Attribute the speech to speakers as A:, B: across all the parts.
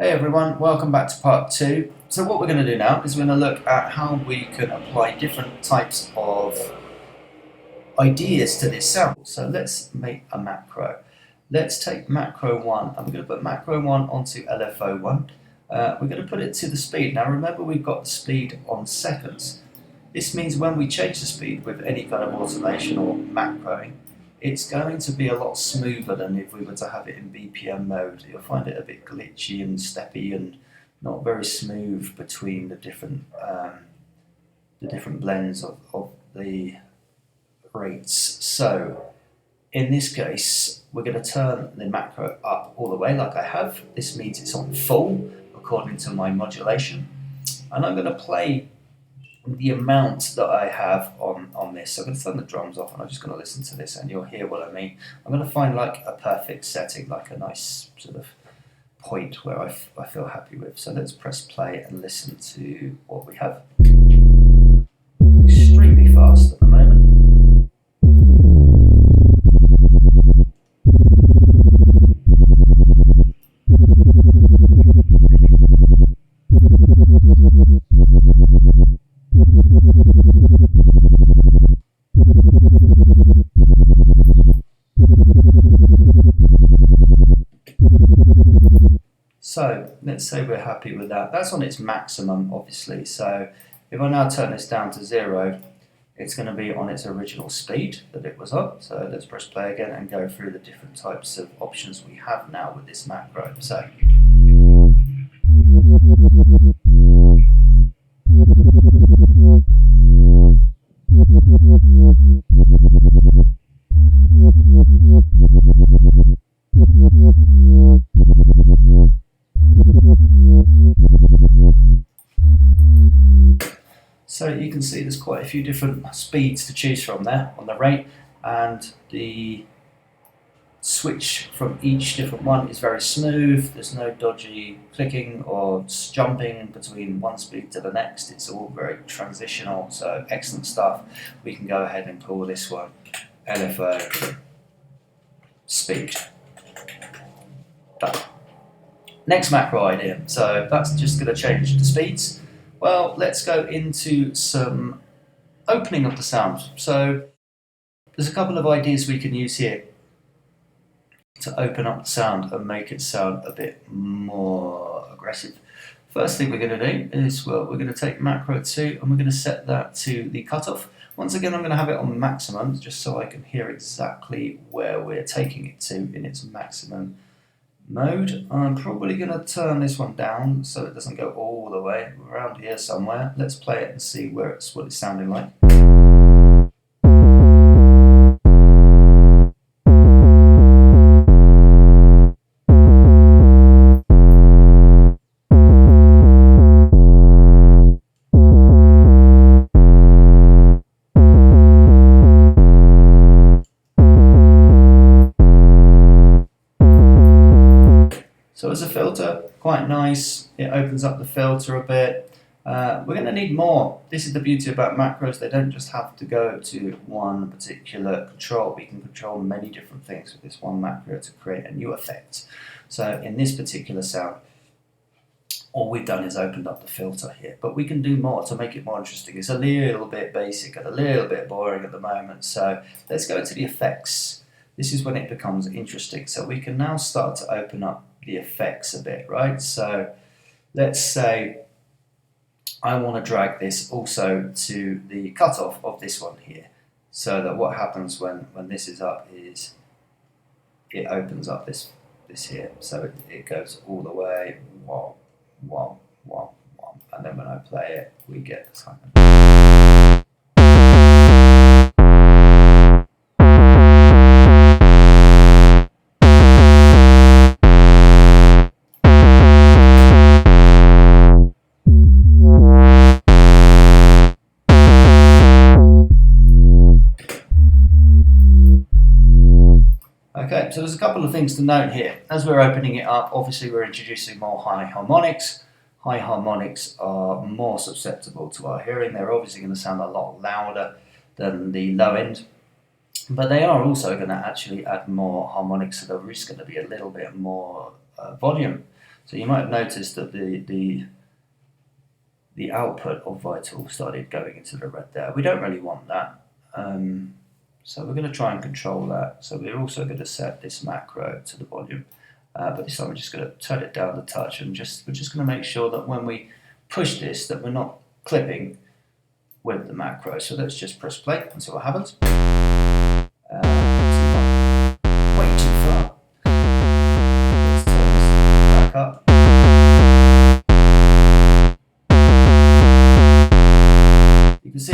A: Hey everyone, welcome back to part 2. So what we're going to do now is we're going to look at how we can apply different types of ideas to this sample. So let's make a macro. Let's take macro 1 and we're going to put macro 1 onto LFO1. We're going to put it to the speed. Now remember we've got the speed on seconds. This means when we change the speed with any kind of automation or macroing, it's going to be a lot smoother than if we were to have it in BPM mode. You'll find it a bit glitchy and steppy and not very smooth between the different blends of the rates. So in this case, we're going to turn the macro up all the way like I have. This means it's on full according to my modulation. And I'm going to play the amount that I have on this. So I'm going to turn the drums off and I'm just going to listen to this and you'll hear what I mean. I'm going to find like a perfect setting, like a nice sort of point where I feel happy with. So let's press play and listen to what we have. Extremely fast at the moment. So let's say we're happy with that. That's on its maximum, obviously. So if I now turn this down to 0, it's going to be on its original speed that it was on. So let's press play again and go through the different types of options we have now with this macro. So So you can see there's quite a few different speeds to choose from there on the rate, and the switch from each different one is very smooth. There's no dodgy clicking or jumping between one speed to the next. It's all very transitional, so excellent stuff. We can go ahead and call this one LFO speed. Done. Next macro idea. So that's just going to change the speeds. Well, let's go into some opening of the sound. So there's a couple of ideas we can use here to open up the sound and make it sound a bit more aggressive. First thing we're going to do is, well, we're going to take macro 2 and we're going to set that to the cutoff. Once again, I'm going to have it on maximum just so I can hear exactly where we're taking it to in its maximum mode. I'm probably going to turn this one down so it doesn't go all the way around here somewhere. Let's play it and see what it's sounding like. So as a filter, quite nice. It opens up the filter a bit. We're going to need more. This is the beauty about macros. They don't just have to go to one particular control. We can control many different things with this one macro to create a new effect. So in this particular sound, all we've done is opened up the filter here. But we can do more to make it more interesting. It's a little bit basic and a little bit boring at the moment. So let's go into the effects. This is when it becomes interesting. So we can now start to open up the effects a bit, right? So let's say I want to drag this also to the cutoff of this one here, so that what happens when this is up is it opens up this here, so it goes all the way, wah, wah, wah, wah, and then when I play it, we get this kind of. Okay, so there's a couple of things to note here. As we're opening it up, obviously we're introducing more high harmonics. High harmonics are more susceptible to our hearing. They're obviously going to sound a lot louder than the low end, but they are also going to actually add more harmonics, so there is going to be a little bit more volume. So you might have noticed that the output of Vital started going into the red there. We don't really want that. So we're going to try and control that. So we're also going to set this macro to the volume. But this time we're just going to turn it down a touch, and we're just going to make sure that when we push this that we're not clipping with the macro. So let's just press play and see what happens. Way too far. Let's turn this back up. You can see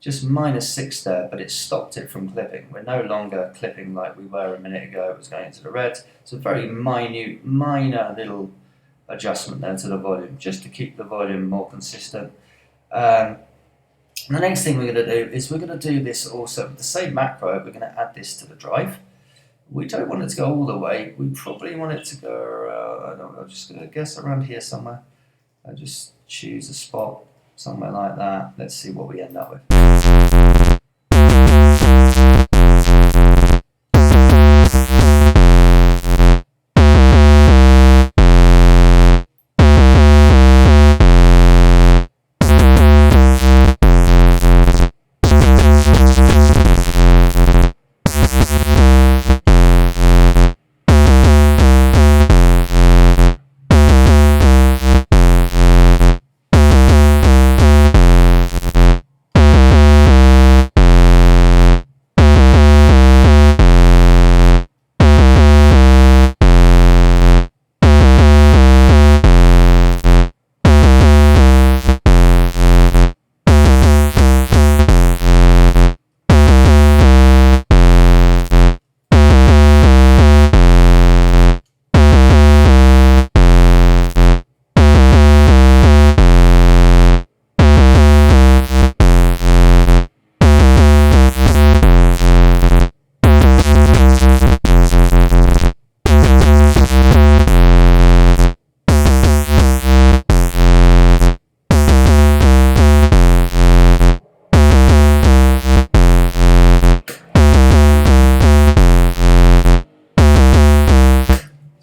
A: just -6 there, but it stopped it from clipping. We're no longer clipping like we were a minute ago. It was going into the red. It's a very minor little adjustment there to the volume, just to keep the volume more consistent. The next thing we're going to do is we're going to do this also with the same macro. We're going to add this to the drive. We don't want it to go all the way. We probably want it to go around, I don't know, I'm just going to guess around here somewhere. I'll just choose a spot somewhere like that. Let's see what we end up with.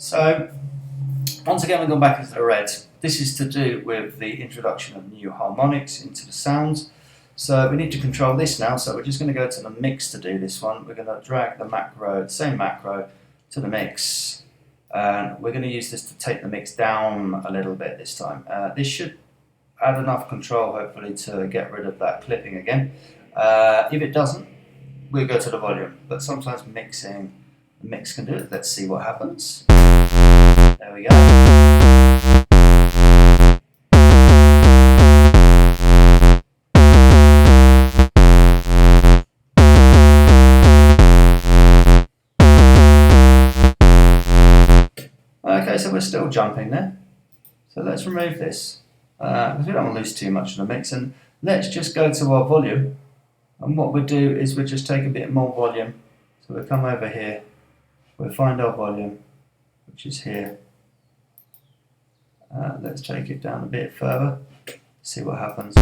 A: So, once again, we've gone back into the red. This is to do with the introduction of new harmonics into the sounds. So we need to control this now. So we're just going to go to the mix to do this one. We're going to drag the macro, the same macro, to the mix. And we're going to use this to take the mix down a little bit this time. This should add enough control, hopefully, to get rid of that clipping again. If it doesn't, we'll go to the volume. But sometimes the mix can do it. Let's see what happens. There we go. Okay, so we're still jumping there. So let's remove this, because we don't want to lose too much of the mix. And let's just go to our volume. And what we'll do is we'll just take a bit more volume. So we'll come over here. We'll find our volume, which is here. Let's take it down a bit further, see what happens.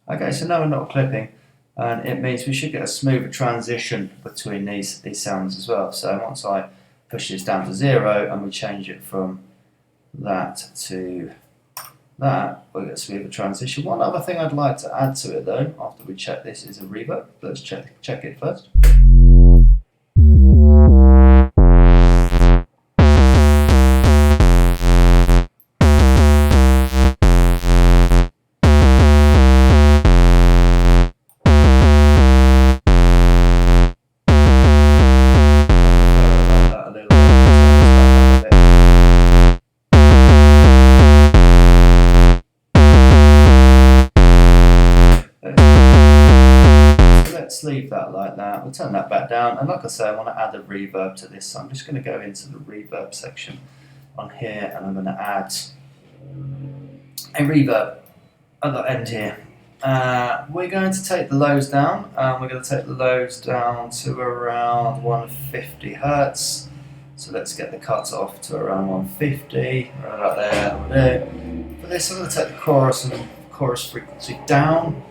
A: Okay, so now we're not clipping, and it means we should get a smoother transition between these sounds as well. So once I push this down to 0 and we change it from that to that, we'll get a smoother transition. One other thing I'd like to add to it though, after we check this, is a reverb. Let's check it first. Leave that like that. We'll turn that back down, and like I say, I want to add a reverb to this, so I'm just going to go into the reverb section on here, and I'm going to add a reverb at the end here. We're going to take the lows down. We're going to take the lows down to around 150 hertz. So let's get the cutoff to around 150. Right about there. For this, I'm going to take the chorus and chorus frequency down.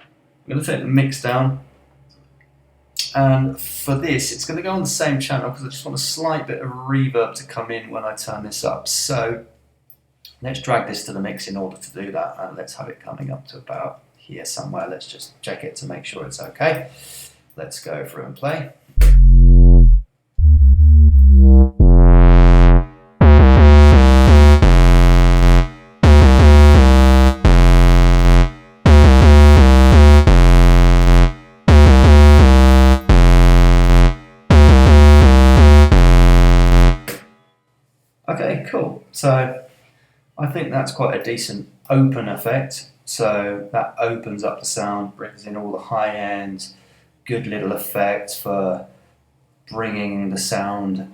A: I'm going to take the mix down. And for this, it's going to go on the same channel because I just want a slight bit of reverb to come in when I turn this up. So let's drag this to the mix in order to do that, and let's have it coming up to about here somewhere. Let's just check it to make sure it's okay. Let's go through and play. Okay, cool. So I think that's quite a decent open effect. So that opens up the sound, brings in all the high end, good little effect for bringing the sound,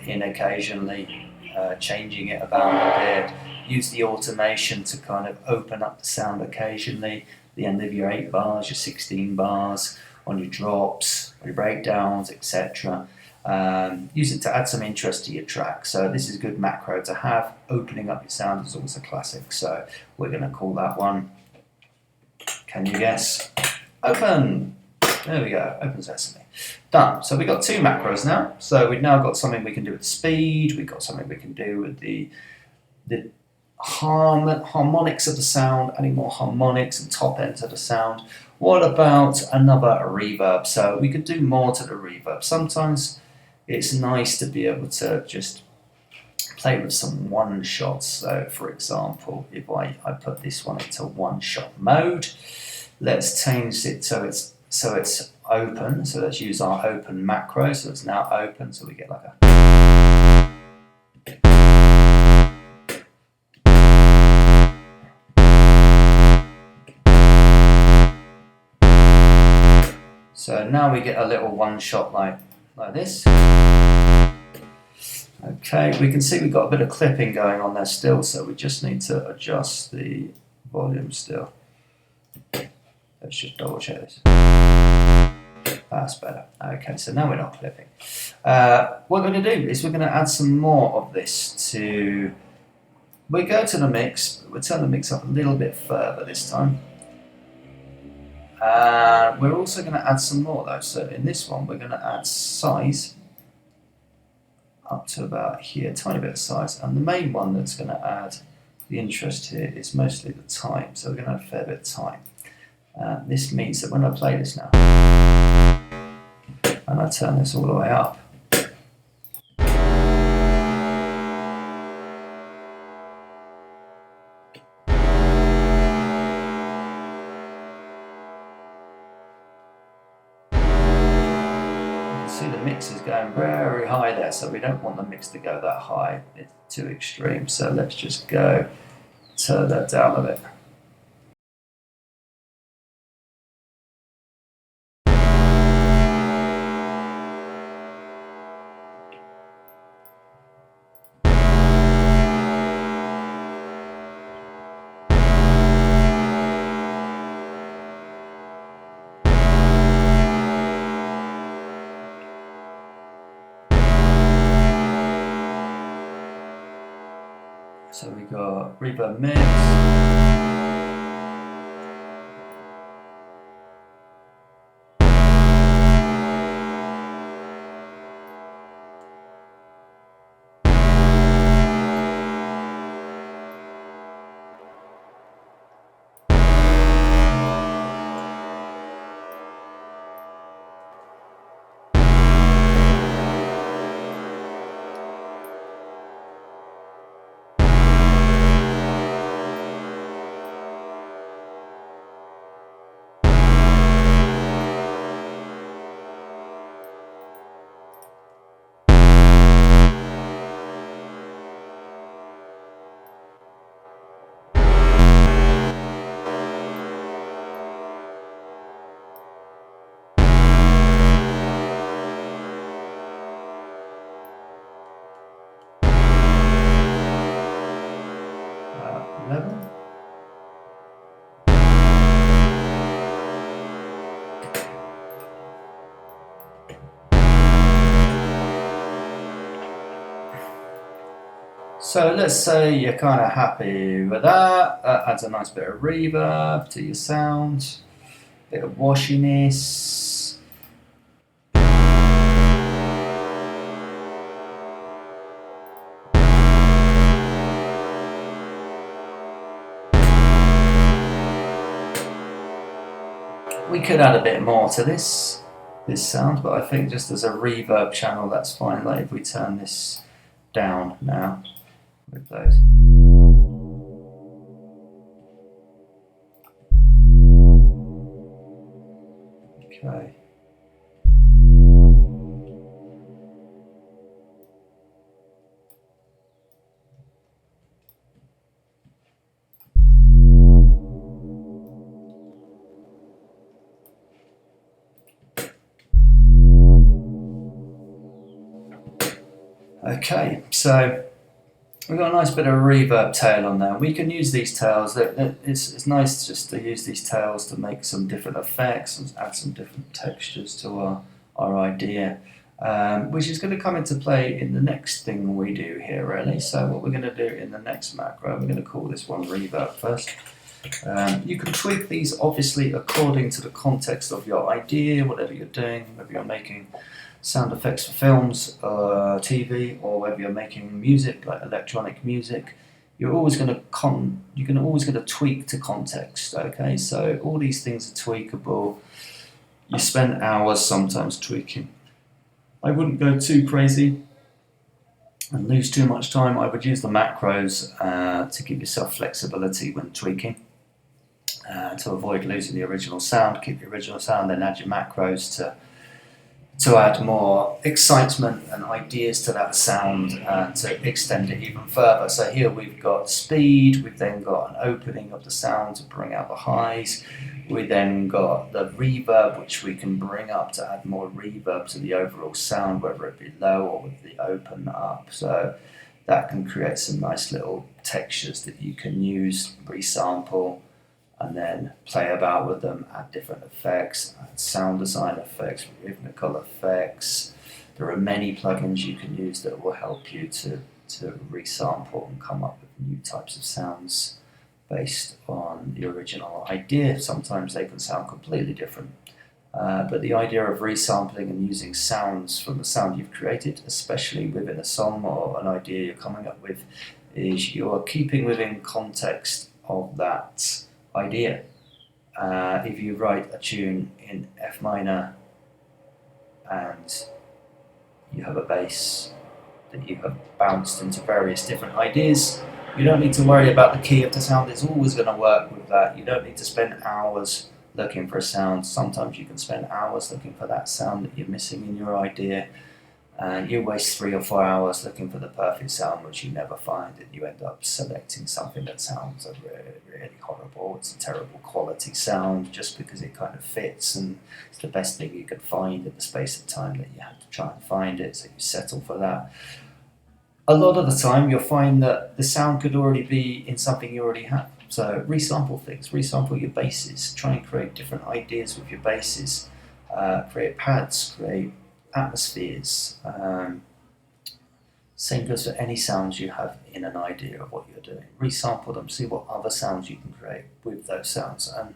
A: in occasionally, changing it about a bit. Use the automation to kind of open up the sound occasionally. The end of your 8 bars, your 16 bars, on your drops, your breakdowns, etc. Use it to add some interest to your track. So this is a good macro to have. Opening up your sound is always a classic. So we're going to call that one, can you guess? Open. There we go, open sesame. Done. So we've got 2 macros now. So we've now got something we can do with speed. We've got something we can do with the harmonics of the sound, adding more harmonics and top end to the sound. What about another reverb? So we could do more to the reverb. Sometimes it's nice to be able to just play with some one shots. So for example, if I put this one into one shot mode, let's change it so it's open. So let's use our open macro. So it's now open. So we get like a. So now we get a little one shot like this. Okay, we can see we've got a bit of clipping going on there still, so we just need to adjust the volume still. Let's just double check this. That's better. Okay, so now we're not clipping. What we're going to do is we're going to add some more of this to. We go to the mix, we'll turn the mix up a little bit further this time. We're also going to add some more though. So in this one, we're going to add size up to about here, tiny bit of size. And the main one that's going to add the interest here is mostly the time. So we're going to add a fair bit of time. This means that when I play this now, and I turn this all the way up, see the mix is going very high there, so we don't want the mix to go that high. It's too extreme, so let's just go turn that down a bit. So we got reverb mix. level. So let's say you're kind of happy with that. That adds a nice bit of reverb to your sound, bit of washiness. We could add a bit more to this sound, but I think just as a reverb channel, that's fine. Like if we turn this down now with those. Okay. Okay, so we've got a nice bit of reverb tail on there. We can use these tails. It's nice just to use these tails to make some different effects and add some different textures to our idea, which is going to come into play in the next thing we do here, really. So what we're going to do in the next macro, we're going to call this one reverb first. You can tweak these obviously according to the context of your idea, whatever you're doing, whether you're making sound effects for films, TV, or whether you're making music like electronic music. You're always going to tweak to context. Okay, so all these things are tweakable. You spend hours sometimes tweaking. I wouldn't go too crazy and lose too much time. I would use the macros to give yourself flexibility when tweaking. To avoid losing the original sound, keep the original sound, then add your macros to add more excitement and ideas to that sound and to extend it even further. So here we've got speed, we've then got an opening of the sound to bring out the highs, we then got the reverb, which we can bring up to add more reverb to the overall sound, whether it be low or with the open up. So that can create some nice little textures that you can use, resample, and then play about with them, add different effects, add sound design effects, rhythmical effects. There are many plugins you can use that will help you to resample and come up with new types of sounds based on the original idea. Sometimes they can sound completely different. But the idea of resampling and using sounds from the sound you've created, especially within a song or an idea you're coming up with, is you're keeping within context of that idea. If you write a tune in F minor and you have a bass that you have bounced into various different ideas, you don't need to worry about the key of the sound. It's always going to work with that. You don't need to spend hours looking for a sound. Sometimes you can spend hours looking for that sound that you're missing in your idea, and you waste 3 or 4 hours looking for the perfect sound, which you never find, and you end up selecting something that sounds really, really horrible. It's a terrible quality sound just because it kind of fits, and it's the best thing you could find in the space of time that you had to try and find it, so you settle for that. A lot of the time you'll find that the sound could already be in something you already have. So resample things, resample your basses, try and create different ideas with your basses, create pads, create atmospheres. Same goes for any sounds you have in an idea of what you're doing. Resample them, see what other sounds you can create with those sounds, and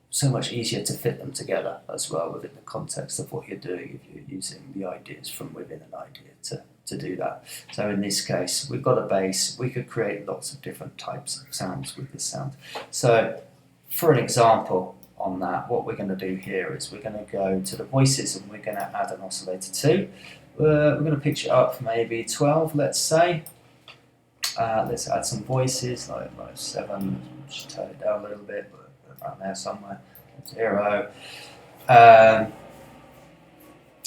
A: so much easier to fit them together as well within the context of what you're doing if you're using the ideas from within an idea to do that. So in this case, we've got a bass, we could create lots of different types of sounds with this sound. So for an example on that, what we're going to do here is we're going to go to the voices and we're going to add an oscillator 2. We're going to pitch it up maybe 12, let's say. Let's add some voices, like 7, just turn it down a little bit, but around there somewhere, 0.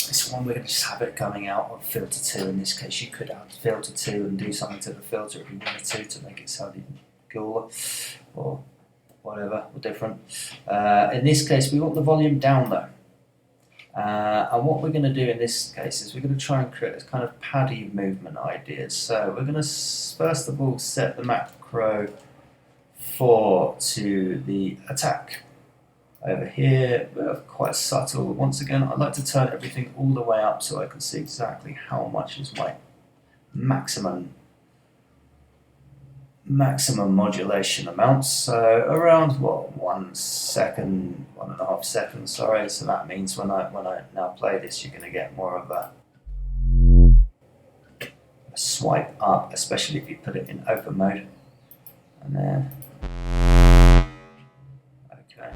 A: This one we're going to just have it coming out of filter 2. In this case, you could add filter 2 and do something to the filter if you wanted to make it sound even cooler or whatever, or different. In this case, we want the volume down though. And what we're going to do in this case is we're going to try and create this kind of paddy movement ideas. So we're going to first of all set the macro 4 to the attack. Over here, we're quite subtle. Once again, I like to turn everything all the way up so I can see exactly how much is my maximum modulation amount. So around what, 1 second, 1.5 seconds, sorry. So that means when I now play this, you're going to get more of a swipe up, especially if you put it in open mode. And then, okay,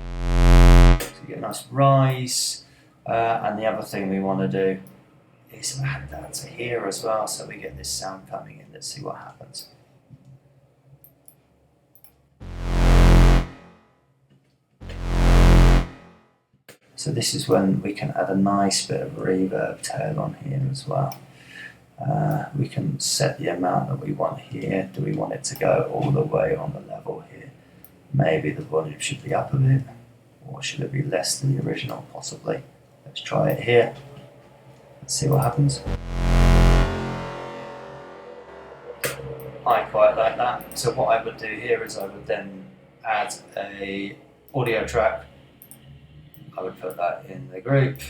A: so you get a nice rise. And the other thing we want to do is add that to here as well, so we get this sound coming in. Let's see what happens. So this is when we can add a nice bit of reverb tail on here as well. We can set the amount that we want here. Do we want it to go all the way on the level here? Maybe the volume should be up a bit, or should it be less than the original? Possibly. Let's try it here. Let's see what happens. I quite like that. So what I would do here is I would then add a audio track. I would put that in the group.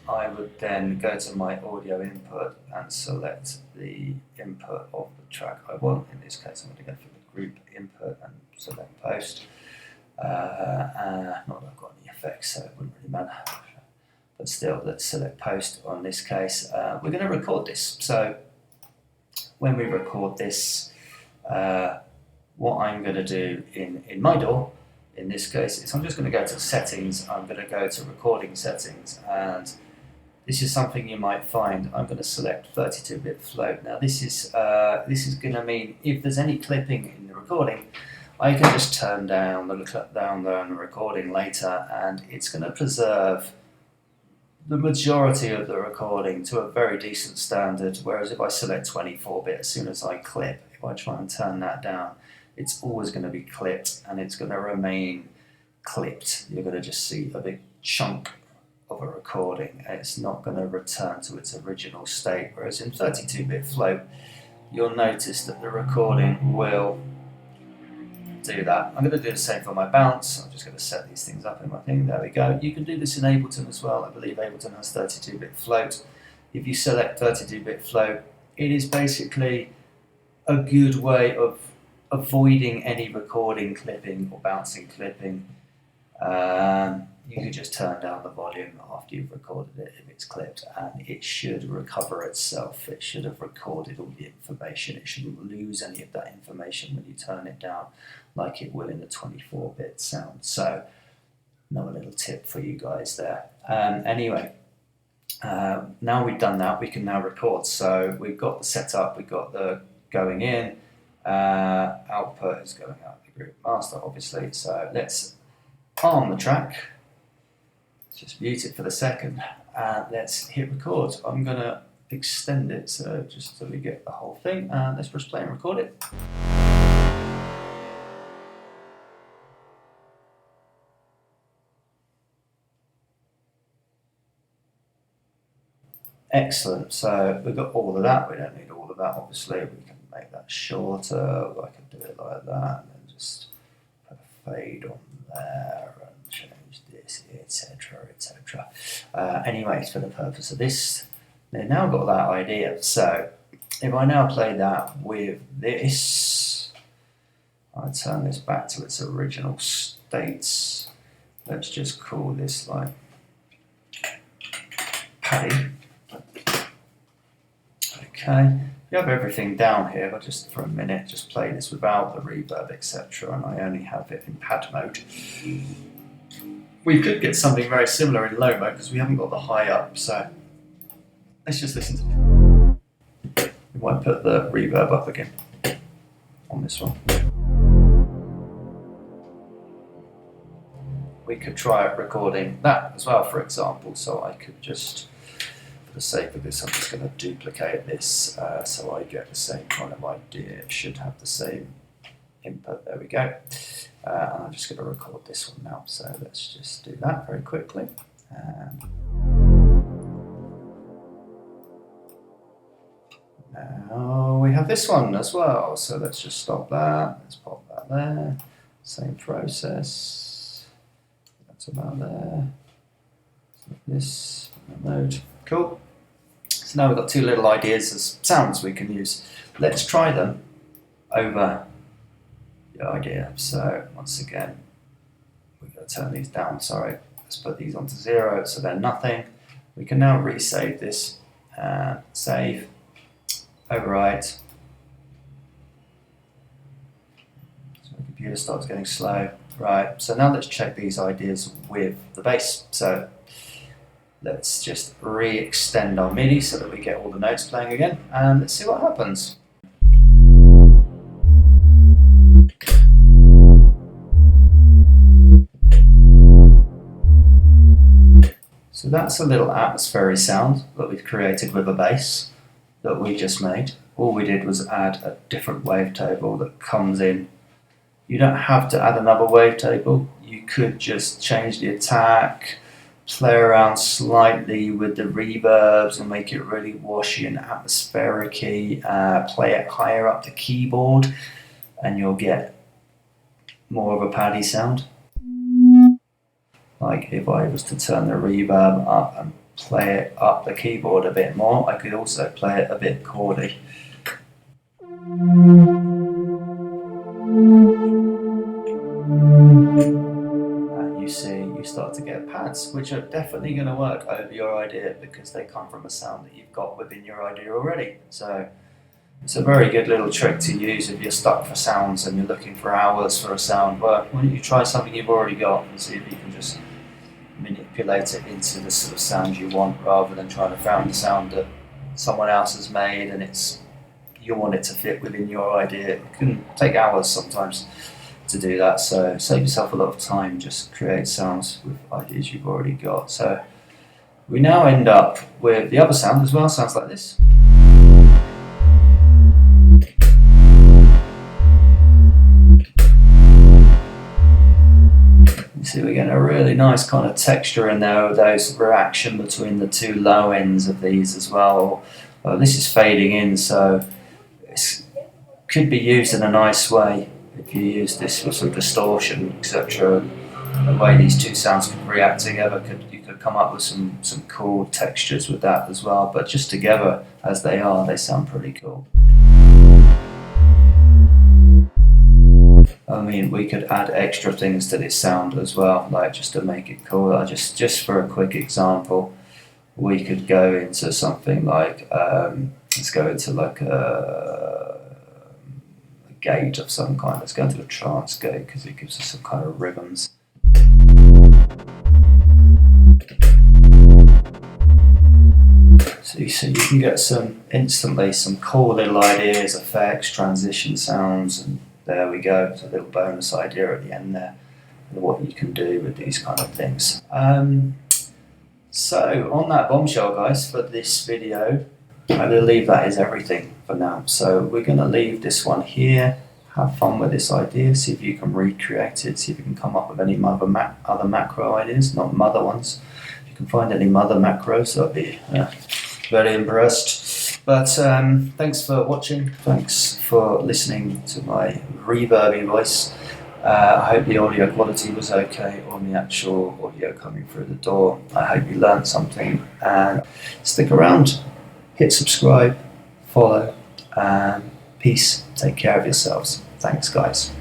A: I would then go to my audio input and select the input of the track I want. In this case, I'm going to go for the group input and select post. Not that I've got any effects, so it wouldn't really matter. But still, let's select post on this case. We're going to record this. So when we record this, what I'm going to do in my DAW, in this case, is I'm just going to go to settings. I'm going to go to recording settings, and this is something you might find. I'm going to select 32-bit float. Now this is going to mean if there's any clipping in the recording, I can just turn down the recording later, and it's going to preserve the majority of the recording to a very decent standard. Whereas if I select 24-bit, as soon as I clip, if I try and turn that down, it's always going to be clipped, and it's going to remain clipped. You're going to just see a big chunk of a recording. It's not going to return to its original state. Whereas in 32-bit float, you'll notice that the recording will do that. I'm going to do the same for my bounce. I'm just going to set these things up in my thing. There we go. You can do this in Ableton as well. I believe Ableton has 32-bit float. If you select 32-bit float, it is basically a good way of avoiding any recording clipping or bouncing clipping. You can just turn down the volume after you've recorded it if it's clipped, and it should recover itself. It should have recorded all the information. It shouldn't lose any of that information when you turn it down like it will in the 24-bit sound. So another little tip for you guys there. Anyway, now we've done that, we can now record. So we've got the setup, we've got the going in, output is going out the group master, obviously. So let's arm the track. Just mute it for the second, and let's hit record. I'm going to extend it so just so we get the whole thing, and let's press play and record it. Excellent, so we've got all of that. We don't need all of that, obviously. We can make that shorter. I can do it like that, and then just put a fade on there and change this, etc., etc. Anyways, for the purpose of this, they've now got that idea. So if I now play that with this, I turn this back to its original states. Let's just call this like Paddy. Okay, you have everything down here, but just for a minute, just play this without the reverb, etc., and I only have it in pad mode. We could get something very similar in low mode because we haven't got the high up, so let's just listen to it. We might put the reverb up again on this one. We could try recording that as well, for example, so I could just, for the sake of this, I'm just going to duplicate this so I get the same kind of idea. It should have the same input. There we go. And I'm just going to record this one now. So let's just do that very quickly. Now we have this one as well. So let's just stop that. Let's pop that about there. Same process. That's about there. This mode. Cool. So now we've got two little ideas as sounds we can use. Let's try them over the idea. So once again, we're going to turn these down. Sorry, let's put these onto 0 so they're nothing. We can now resave this. Save. Overwrite. So the computer starts getting slow. Right. So now let's check these ideas with the bass. So let's just re-extend our MIDI so that we get all the notes playing again, and let's see what happens. So that's a little atmospheric sound that we've created with a bass that we just made. All we did was add a different wavetable that comes in. You don't have to add another wavetable. You could just change the attack, play around slightly with the reverbs and make it really washy and atmospheric-y, play it higher up the keyboard and you'll get more of a paddy sound. Like if I was to turn the reverb up and play it up the keyboard a bit more, I could also play it a bit chordy. You start to get pads, which are definitely going to work over your idea because they come from a sound that you've got within your idea already. So it's a very good little trick to use if you're stuck for sounds and you're looking for hours for a sound. Well, why don't you try something you've already got and see if you can just manipulate it into the sort of sound you want, rather than trying to find the sound that someone else has made and you want it to fit within your idea. It can take hours sometimes to do that, so save yourself a lot of time. Just create sounds with ideas you've already got. So we now end up with the other sound as well. Sounds like this. You see we're getting a really nice kind of texture in there with those reaction between the two low ends of these as well. This is fading in, so it could be used in a nice way. If you use this for some distortion, etc., the way these two sounds could react together, you could come up with some cool textures with that as well. But just together, as they are, they sound pretty cool. I mean, we could add extra things to this sound as well, like just to make it cooler. Just for a quick example, we could go into something like, let's go into like a gate of some kind. Let's go into a trance gate because it gives us some kind of rhythms. So you can get instantly some cool little ideas, effects, transition sounds, and there we go. It's a little bonus idea at the end there of what you can do with these kind of things. So on that bombshell, guys, for this video, I believe that is everything for now. So we're going to leave this one here. Have fun with this idea. See if you can recreate it. See if you can come up with any other macro ideas, not mother ones. If you can find any mother macros, I'd be very impressed. But thanks for watching. Thanks for listening to my reverby voice. I hope the audio quality was okay on the actual audio coming through the door. I hope you learned something, and stick around. Hit subscribe, follow, and peace. Take care of yourselves. Thanks, guys.